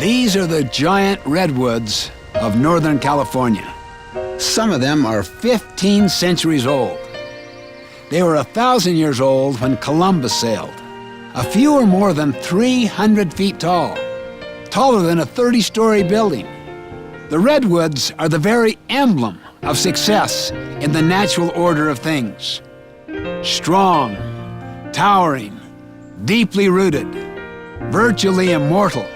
These are the giant redwoods of Northern California. Some of them are 15 centuries old. They were 1,000 years old when Columbus sailed. A few are more than 300 feet tall, taller than a 30-story building. The redwoods are the very emblem of success in the natural order of things. Strong, towering, deeply rooted, virtually immortal,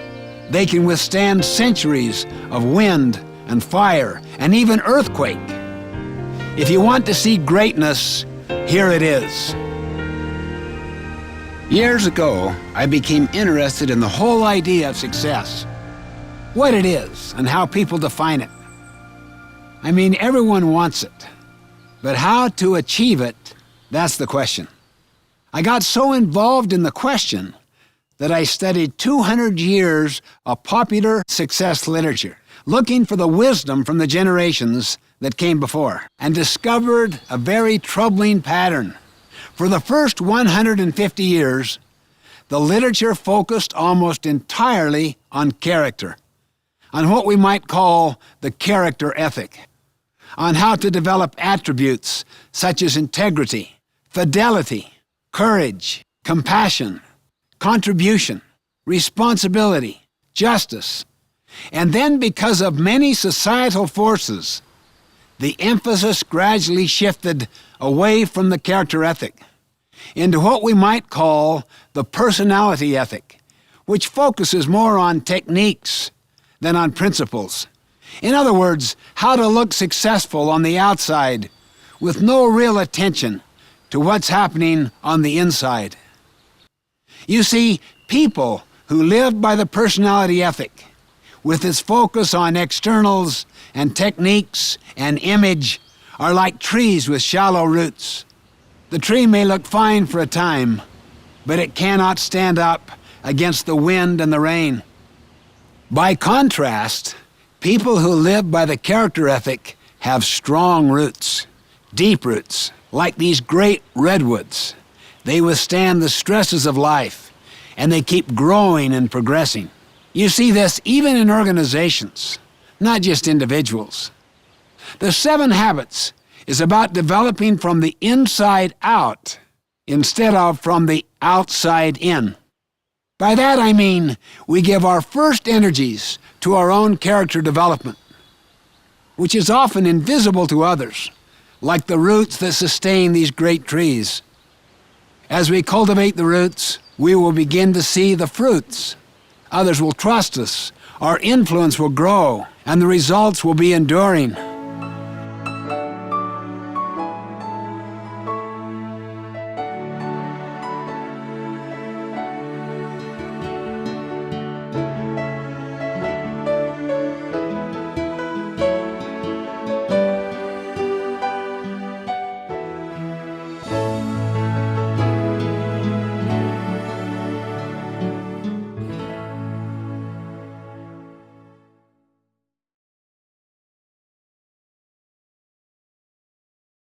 they can withstand centuries of wind and fire and even earthquake. If you want to see greatness, here it is. Years ago, I became interested in the whole idea of success, what it is and how people define it. I mean, everyone wants it, but how to achieve it, that's the question. I got so involved in the question that I studied 200 years of popular success literature, looking for the wisdom from the generations that came before, and discovered a very troubling pattern. For the first 150 years, the literature focused almost entirely on character, on what we might call the character ethic, on how to develop attributes such as integrity, fidelity, courage, compassion, contribution, responsibility, justice. And then, because of many societal forces, the emphasis gradually shifted away from the character ethic into what we might call the personality ethic, which focuses more on techniques than on principles. In other words, how to look successful on the outside with no real attention to what's happening on the inside. You see, people who live by the personality ethic, with its focus on externals and techniques and image, are like trees with shallow roots. The tree may look fine for a time, but it cannot stand up against the wind and the rain. By contrast, people who live by the character ethic have strong roots, deep roots, like these great redwoods. They withstand the stresses of life, and they keep growing and progressing. You see this even in organizations, not just individuals. The 7 Habits is about developing from the inside out instead of from the outside in. By that I mean we give our first energies to our own character development, which is often invisible to others, like the roots that sustain these great trees. As we cultivate the roots, we will begin to see the fruits. Others will trust us, our influence will grow, and the results will be enduring.